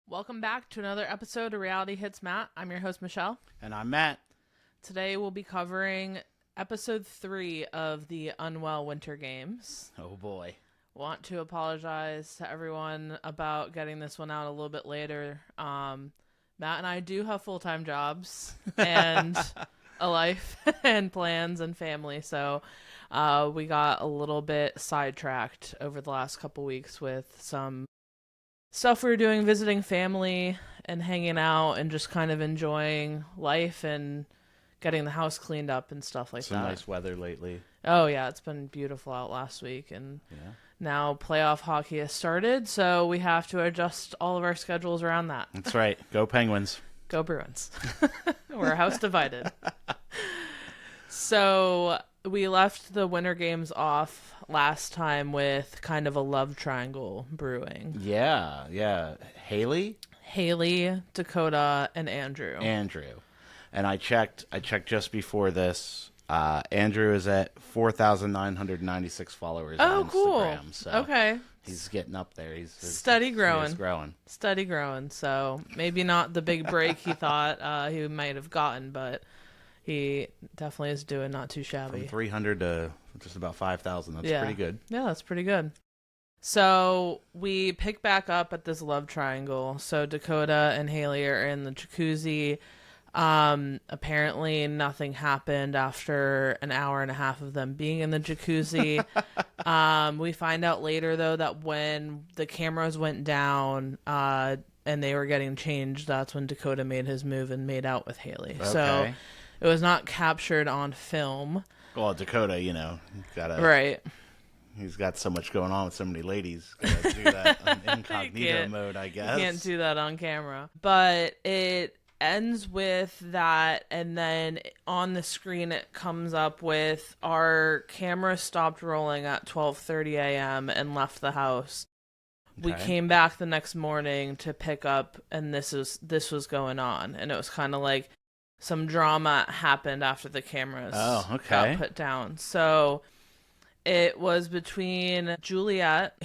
Welcome back to another episode of Reality Hits Matt. I'm your host, Michelle. And I'm Matt. Today we'll be covering episode 3 of the Unwell Winter Games. Oh boy. Want to apologize to everyone about getting this one out a little bit later. Matt and I do have full-time jobs and a life and plans and family, so we got a little bit sidetracked over the last couple weeks with some stuff we were doing, visiting family and hanging out and just kind of enjoying life and getting the house cleaned up and stuff like that. Some nice weather lately. Oh yeah, it's been beautiful out last week, and now playoff hockey has started, so we have to adjust all of our schedules around that. That's right. Go Penguins. Go Bruins. We're a house divided. So we left the Winter Games off last time with kind of a love triangle brewing. Yeah. Haley, Dakota, and Andrew. And I checked just before this. Andrew is at 4,996 followers on Instagram. Cool. So okay. He's getting up there. He's steady growing. He's growing. Steady growing. So maybe not the big break he thought he might have gotten, but he definitely is doing not too shabby. From 300 to just about 5,000. That's pretty good. Yeah, that's pretty good. So we pick back up at this love triangle. So Dakota and Haley are in the jacuzzi. Apparently nothing happened after an hour and a half of them being in the jacuzzi. We find out later though that when the cameras went down, and they were getting changed, that's when Dakota made his move and made out with Haley. Okay. So it was not captured on film. Well, Dakota, right. He's got so much going on with so many ladies. Gotta do that on incognito mode, I guess. You can't do that on camera. But it ends with that, and then on the screen it comes up with our camera stopped rolling at 12:30 a.m. and left the house. We came back the next morning to pick up, and this was going on, and it was kind of like some drama happened after the cameras got put down. So it was between Juliette,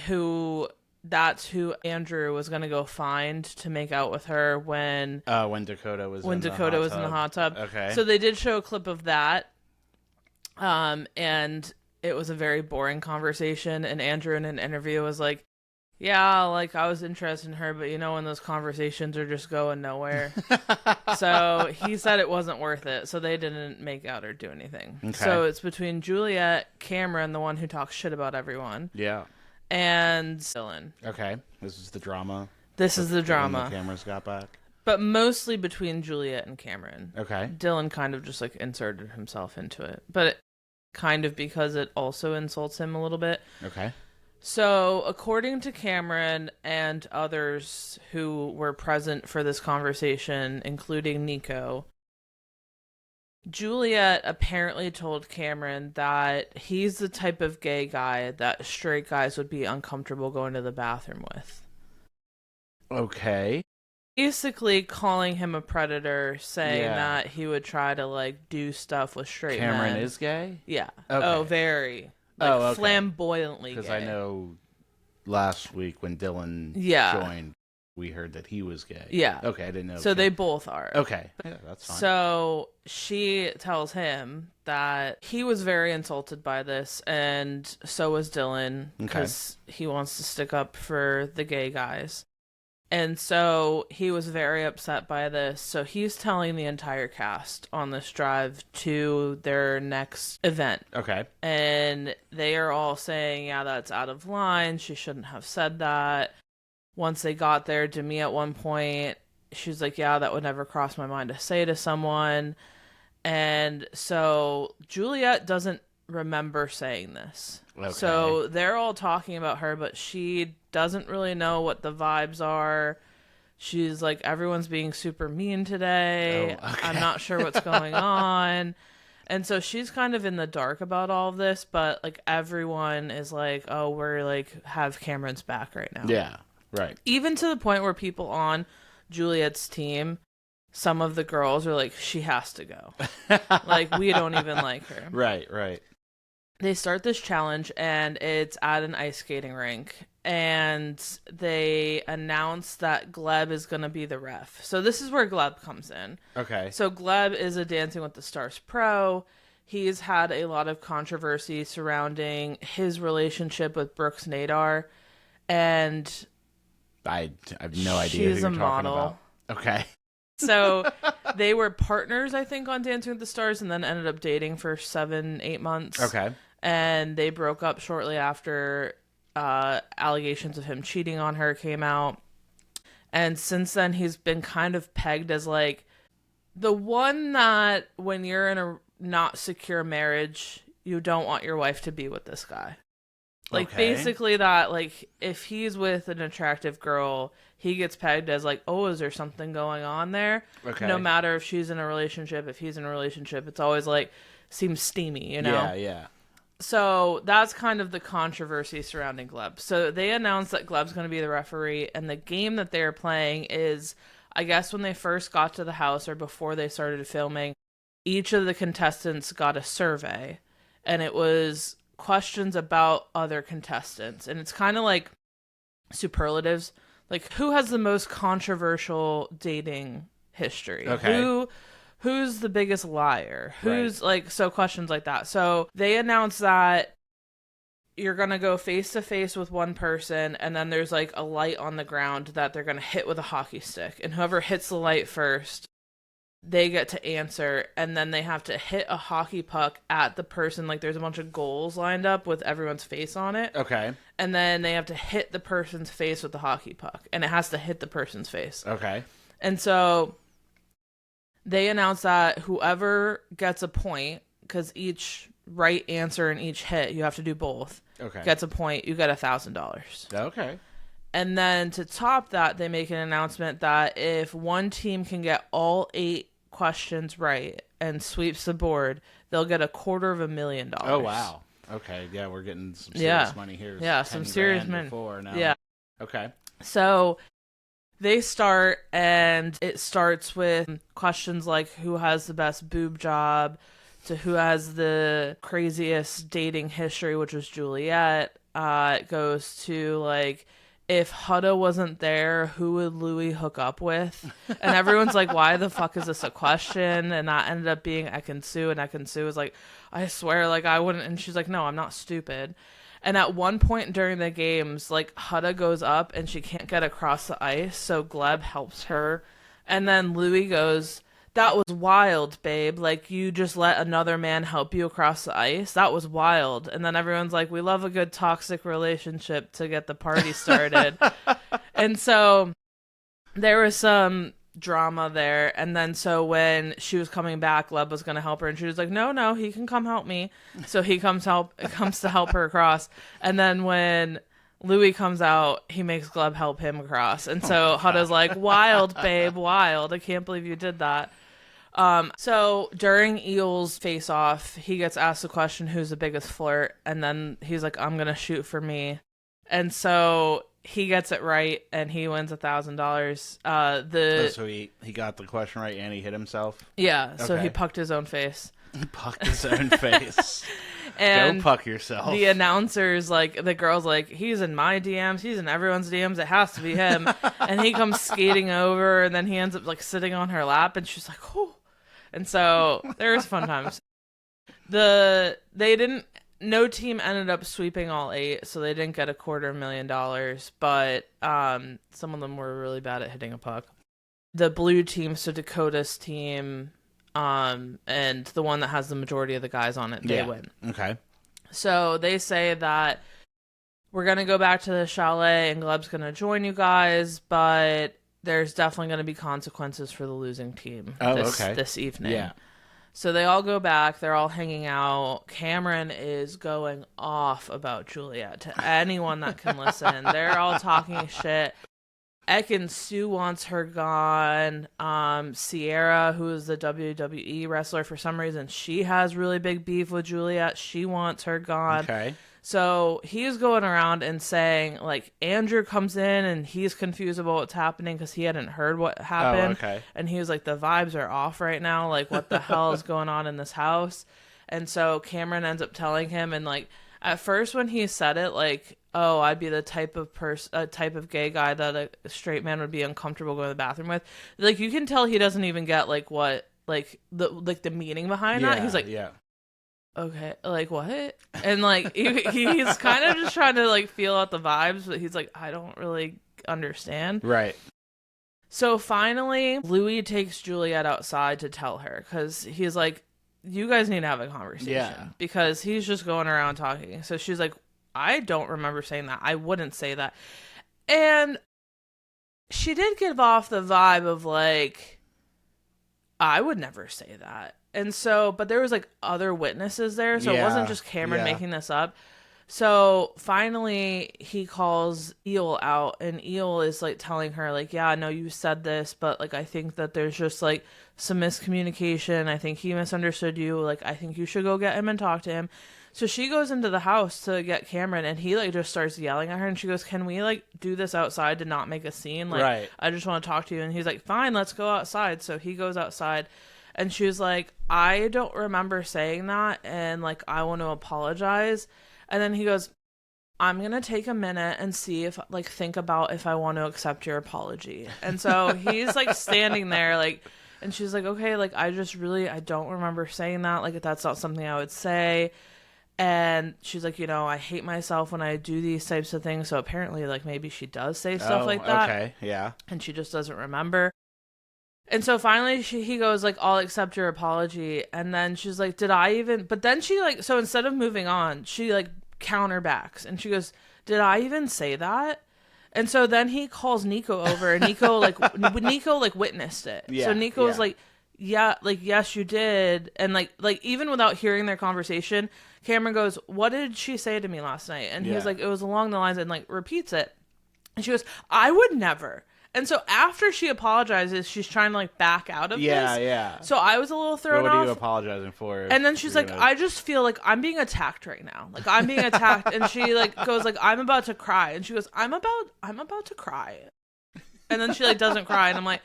that's who Andrew was going to go find to make out with her when Dakota was in the hot tub. Okay. So they did show a clip of that. And it was a very boring conversation, and Andrew in an interview was like, yeah, like I was interested in her, but when those conversations are just going nowhere. So he said it wasn't worth it, so they didn't make out or do anything. Okay. So it's between Juliette, Cameron, the one who talks shit about everyone. Yeah. And Dylan. Okay. This is the drama. This is the drama. When the cameras got back. But mostly between Juliette and Cameron. Okay. Dylan kind of just like inserted himself into it. But kind of because it also insults him a little bit. Okay. So, according to Cameron and others who were present for this conversation, including Nico, Juliette apparently told Cameron that he's the type of gay guy that straight guys would be uncomfortable going to the bathroom with. Okay. Basically calling him a predator, saying that he would try to, like, do stuff with straight men. Cameron is gay? Yeah. Okay. Oh, very. Like, flamboyantly gay. Because I know last week when Dylan joined, we heard that he was gay. Yeah. Okay, I didn't know. So they both are. Okay. Yeah, that's fine. So she tells him that he was very insulted by this, and so was Dylan, because he wants to stick up for the gay guys. And so he was very upset by this. So he's telling the entire cast on this drive to their next event. Okay. And they are all saying, yeah, that's out of line. She shouldn't have said that. Once they got there, Demi at one point, she's like, yeah, that would never cross my mind to say to someone. And so Juliette doesn't remember saying this. Okay. So they're all talking about her, but she doesn't really know what the vibes are. She's like, everyone's being super mean today. Oh, okay. I'm not sure what's going on. And so she's kind of in the dark about all of this, but like everyone is like, oh, we're like have Cameron's back right now. Yeah, right. Even to the point where people on Juliette's team, some of the girls are like, she has to go. Like, we don't even like her. Right, right. they start this challenge, and it's at an ice skating rink. And they announce that Gleb is going to be the ref. So this is where Gleb comes in. Okay. So Gleb is a Dancing with the Stars pro. He's had a lot of controversy surrounding his relationship with Brooks Nadar. And I have no idea who she's you're a talking model. about. Okay. So they were partners, I think, on Dancing with the Stars, and then ended up dating for 7-8 months. Okay. And they broke up shortly after allegations of him cheating on her came out. And since then, he's been kind of pegged as like the one that when you're in a not secure marriage, you don't want your wife to be with this guy. Like, Okay. basically that, like, if he's with an attractive girl, he gets pegged as, like, oh, is there something going on there? Okay. No matter if she's in a relationship, if he's in a relationship, it's always, like, seems steamy, you know? Yeah, yeah. So that's kind of the controversy surrounding Gleb. So they announced that Gleb's going to be the referee, and the game that they're playing is, I guess when they first got to the house or before they started filming, each of the contestants got a survey, and it was questions about other contestants. And it's kind of like superlatives. Like, who has the most controversial dating history? Okay. Who's the biggest liar? Who's Right. like, so questions like that. So they announced that you're going to go face to face with one person, and then there's like a light on the ground that they're going to hit with a hockey stick. And whoever hits the light first, they get to answer, and then they have to hit a hockey puck at the person. Like, there's a bunch of goals lined up with everyone's face on it. Okay. And then they have to hit the person's face with the hockey puck, and it has to hit the person's face. Okay. And so they announce that whoever gets a point, because each right answer and each hit, you have to do both, Okay. gets a point, you get $1,000. Okay. And then to top that, they make an announcement that if one team can get all 8 questions right and sweeps the board, they'll get $250,000. Oh, wow. Okay. Yeah, we're getting some serious Yeah. money here. Yeah, some serious money. Before now. Yeah. Okay. So they start, and it starts with questions like who has the best boob job, to who has the craziest dating history, which was Juliette. It goes to like, if Hutta wasn't there, who would Louis hook up with? And everyone's like, why the fuck is this a question? And that ended up being Ekin-Su, and Ekin-Su was like, I swear, like, I wouldn't. And she's like, no, I'm not stupid. And at one point during the games, like, Hutta goes up and she can't get across the ice, so Gleb helps her. And then Louis goes, that was wild, babe. Like, you just let another man help you across the ice? That was wild. And then everyone's like, we love a good toxic relationship to get the party started. And so there was some drama there. And then so when she was coming back, Gleb was going to help her, and she was like, no, he can come help me. So he comes to help her across. And then when Louis comes out, he makes Gleb help him across. And so Hutta's like, wild, babe, wild. I can't believe you did that. So during Eel's face-off, he gets asked the question, who's the biggest flirt? And then he's like, I'm going to shoot for me. And so he gets it right, and he wins $1,000. So he got the question right, and he hit himself? Yeah, so Okay. he pucked his own face. He pucked his own face. And Go puck yourself. the announcers, like, the girl's like, he's in my DMs, he's in everyone's DMs, it has to be him. And he comes skating over, and then he ends up, like, sitting on her lap, and she's like, oh. And so there was fun times. No team ended up sweeping all 8, so they didn't get $250,000, but some of them were really bad at hitting a puck. The blue team, so Dakota's team, and the one that has the majority of the guys on it, they win. Okay. So they say that we're going to go back to the chalet, and Gleb's going to join you guys, but there's definitely going to be consequences for the losing team this evening. Yeah. So they all go back. They're all hanging out. Cameron is going off about Juliette to anyone that can listen. They're all talking shit. Ekin-Su wants her gone. Sierra, who is the WWE wrestler, for some reason, she has really big beef with Juliette. She wants her gone. Okay. So he's going around and saying, like, Andrew comes in and he's confused about what's happening because he hadn't heard what happened. Oh, okay. And he was like, the vibes are off right now. Like, what the hell is going on in this house? And so Cameron ends up telling him, and like at first when he said it, like, oh, I'd be the type of gay guy that a straight man would be uncomfortable going to the bathroom with. Like you can tell he doesn't even get like what like the meaning behind that. He's like, yeah. Okay, like what? And like he's kind of just trying to like feel out the vibes, but he's like, I don't really understand. Right. So finally, Louis takes Juliette outside to tell her because he's like, you guys need to have a conversation because he's just going around talking. So she's like, I don't remember saying that. I wouldn't say that. And she did give off the vibe of like, I would never say that. And so, but there was like other witnesses there, so it wasn't just Cameron making this up. So finally, he calls Eel out, and Eel is like telling her, like, yeah, I know you said this, but like, I think that there's just like some miscommunication. I think he misunderstood you. Like, I think you should go get him and talk to him. So she goes into the house to get Cameron, and he like just starts yelling at her, and she goes, can we like do this outside to not make a scene? Like, I just want to talk to you. And he's like, fine, let's go outside. So he goes outside. And she was like, I don't remember saying that, and, like, I want to apologize. And then he goes, I'm going to take a minute and see if, like, think about if I want to accept your apology. And so he's, like, standing there, like, and she's like, okay, like, I don't remember saying that. Like, that's not something I would say. And she's like, I hate myself when I do these types of things. So apparently, like, maybe she does say stuff like that. Okay, yeah. And she just doesn't remember. And so finally he goes like, I'll accept your apology. And then she's like, but then she like, so instead of moving on, she like counterbacks and she goes, did I even say that? And so then he calls Nico over, and Nico witnessed it. Yeah, so Nico's like, yeah, like, yes, you did. And like even without hearing their conversation, Cameron goes, what did she say to me last night? And he's like, it was along the lines, and like repeats it. And she goes, I would never. And so after she apologizes, she's trying to like back out of this. Yeah. So I was a little thrown off. What are you apologizing for? And then she's like, I just feel like I'm being attacked right now. Like I'm being attacked. And she like goes like, I'm about to cry. And she goes, I'm about to cry. And then she like doesn't cry. And I'm like,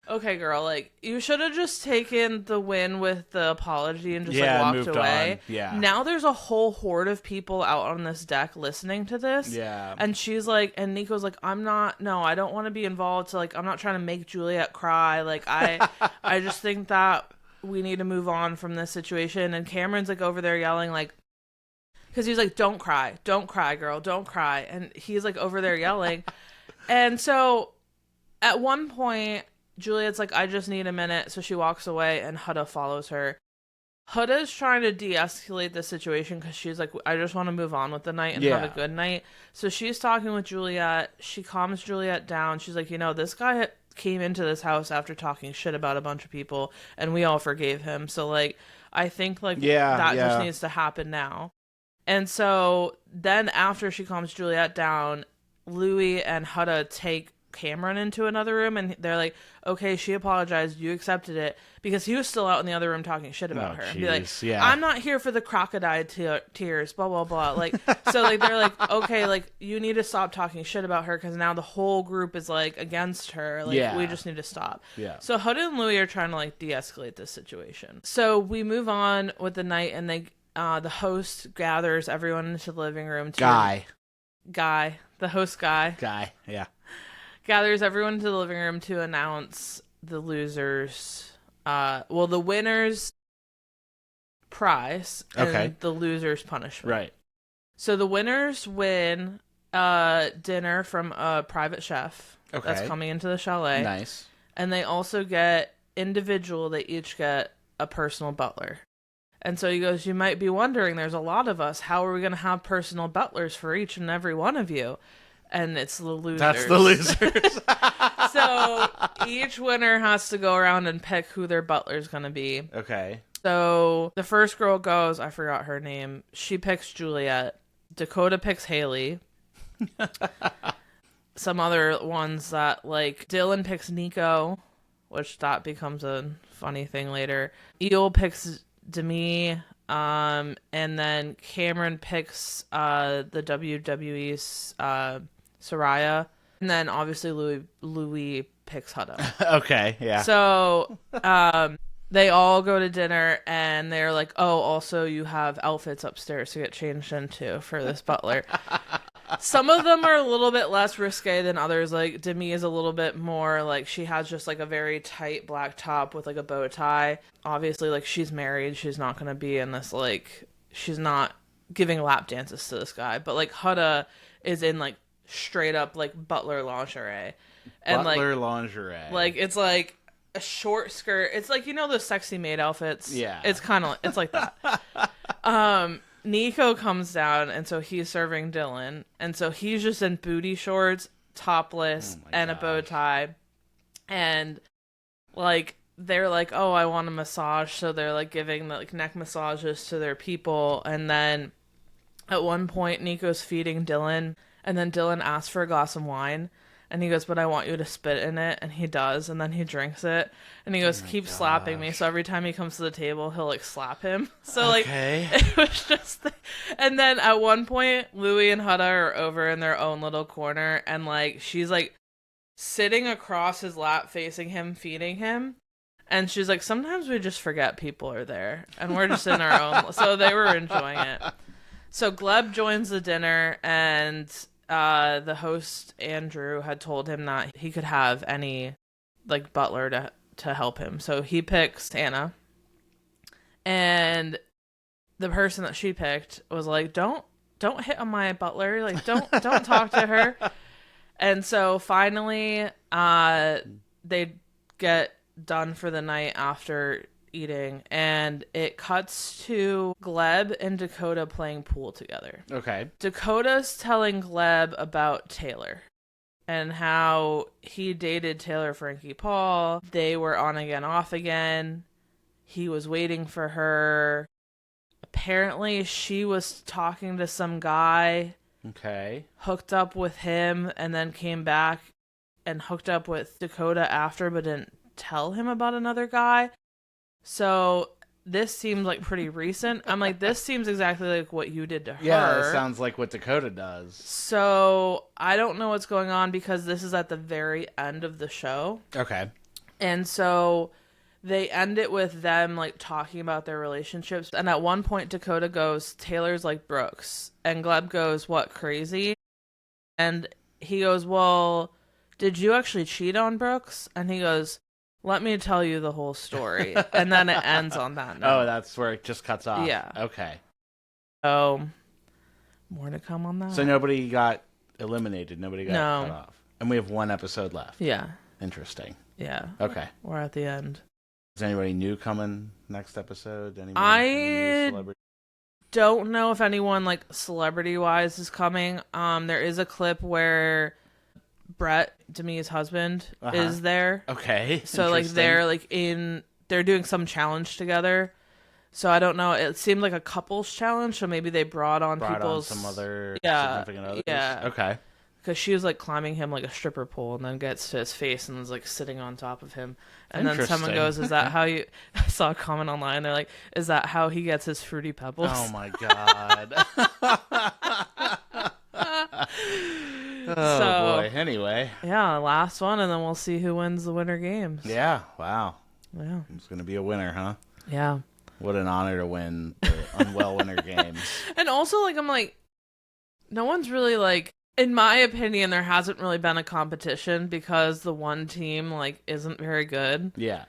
okay, girl, like you should have just taken the win with the apology and just like walked away. On. Yeah. Now there's a whole horde of people out on this deck listening to this. Yeah. And she's like, and Nico's like, I don't want to be involved. So like, I'm not trying to make Juliette cry. Like I just think that we need to move on from this situation. And Cameron's like over there yelling like, because he's like, don't cry, girl, don't cry. And he's like over there yelling. And so at one point, Juliette's like, I just need a minute. So she walks away, and Hutta follows her. Hutta's trying to de-escalate the situation because she's like, I just want to move on with the night and have a good night. So she's talking with Juliette. She calms Juliette down. She's like, this guy came into this house after talking shit about a bunch of people, and we all forgave him. So like, I think like that just needs to happen now. And so then after she calms Juliette down, Louis and Hutta take Cameron into another room, and they're like, okay, she apologized, you accepted it, because he was still out in the other room talking shit about her. Be like, I'm not here for the crocodile tears, blah blah blah. Like, so like they're like, okay, like you need to stop talking shit about her because now the whole group is like against her. Like, we just need to stop. So Huda and Louis are trying to like de-escalate this situation. So we move on with the night, and they the host gathers everyone into the living room. The host guy, gathers everyone into the living room to announce the losers. The winner's prize and the loser's punishment. Right. So the winners win dinner from a private chef that's coming into the chalet. Nice. And they also get they each get a personal butler. And so he goes, you might be wondering, there's a lot of us. How are we going to have personal butlers for each and every one of you? And it's the losers. That's the losers. So each winner has to go around and pick who their butler's going to be. Okay. So the first girl goes, I forgot her name. She picks Juliette. Dakota picks Haley. Some other ones that, like, Dylan picks Nico, which that becomes a funny thing later. Eel picks Demi. And then Cameron picks the WWE's Soraya, and then obviously Louis picks Hutta. Okay, yeah. So they all go to dinner, and they're like, oh, also you have outfits upstairs to get changed into for this butler. Some of them are a little bit less risque than others. Like, Demi is a little bit more, like, she has just, like, a very tight black top with, like, a bow tie. Obviously, like, she's married. She's not going to be in this, like, she's not giving lap dances to this guy. But, like, Huda is in, like, straight up, like, butler lingerie. And, Butler like, lingerie. like, it's, like, a short skirt. It's, like, you know those sexy maid outfits? Yeah. It's kind of, it's like that. Nico comes down, and so he's serving Dylan, and so he's just in booty shorts, topless, and a bow tie, and like they're like, oh, I want a massage, so they're like giving the like neck massages to their people, and then at one point Nico's feeding Dylan, and then Dylan asks for a glass of wine. And he goes, but I want you to spit in it. And he does. And then he drinks it. And he goes, keep slapping me. So every time he comes to the table, he'll, like, slap him. So, like, it was just... And then at one point, Louie and Huda are over in their own little corner. And, like, she's, like, sitting across his lap facing him, feeding him. And she's like, sometimes we just forget people are there. And we're just in our own... So they were enjoying it. So Gleb joins the dinner, and... the host, Andrew, had told him that he could have any, like, butler to help him. So he picks Anna. And the person that she picked was like, don't hit on my butler. Like, don't talk to her. And so finally, they get done for the night after eating, and it cuts to Gleb and Dakota playing pool together. Okay. Dakota's telling Gleb about Taylor and how he dated Taylor Frankie Paul. They were on again, off again. He was waiting for her. Apparently, she was talking to some guy. Okay. Hooked up with him, and then came back and hooked up with Dakota after, but didn't tell him about another guy. So this seems like pretty recent. I'm like, this seems exactly like what you did to her. Yeah, it sounds like what Dakota does. So I don't know what's going on because this is at the very end of the show. Okay. And so they end it with them like talking about their relationships. And at one point Dakota goes, Taylor's like Brooks. And Gleb goes, what, crazy? And he goes, well, did you actually cheat on Brooks? And he goes, let me tell you the whole story. And then it ends on that note. Oh, that's where it just cuts off. Yeah. Okay. So, more to come on that. So nobody got eliminated. Nobody got No. cut off. And we have one episode left. Yeah. Interesting. Yeah. Okay. We're at the end. Is anybody new coming next episode? Any I celebrity? Don't know if anyone like celebrity-wise is coming. There is a clip where Brett, Demi's husband, is there. Okay. So like they're doing some challenge together. So I don't know. It seemed like a couples challenge. So maybe they brought on some other yeah, significant others. Yeah. Okay. Because she was like climbing him like a stripper pole, and then gets to his face and is like sitting on top of him. And then someone goes, "Is that how you?" I saw a comment online. They're like, "Is that how he gets his fruity pebbles?" Oh my god. Oh boy. Anyway. Yeah, last one, and then we'll see who wins the Winter Games. Yeah. Wow. Yeah. It's gonna be a winner, huh? Yeah. What an honor to win the Unwell Winter Games. And also, like, I'm like, no one's really like. In my opinion, there hasn't really been a competition because the one team like isn't very good. Yeah.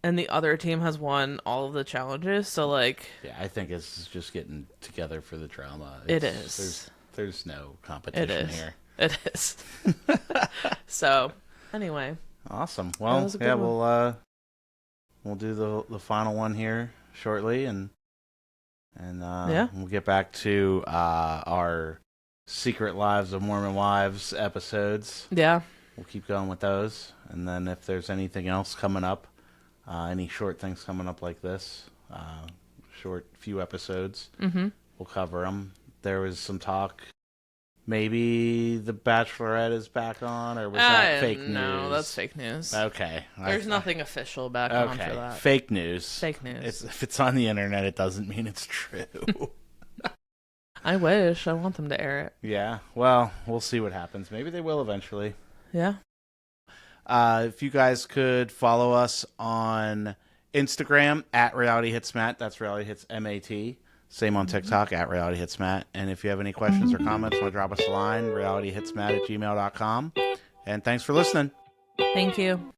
And the other team has won all of the challenges, so like. Yeah, I think it's just getting together for the drama. It is. There's no competition here. It is. So, anyway. Awesome. Well, yeah, we'll do the final one here shortly, and we'll get back to our Secret Lives of Mormon Wives episodes. Yeah. We'll keep going with those, and then if there's anything else coming up, any short things coming up like this, short few episodes, we'll cover them. There was some talk. Maybe The Bachelorette is back on, or was that fake news? No, that's fake news. Okay. There's nothing official back on for that. Fake news. Fake news. If it's on the internet, it doesn't mean it's true. I wish. I want them to air it. Yeah. Well, we'll see what happens. Maybe they will eventually. Yeah. If you guys could follow us on Instagram at Reality Hits Matt. That's Reality Hits MAT. Same on TikTok at Reality Hits Matt. And if you have any questions or comments, want to drop us a line, realityhitsmatt@gmail.com. And thanks for listening. Thank you.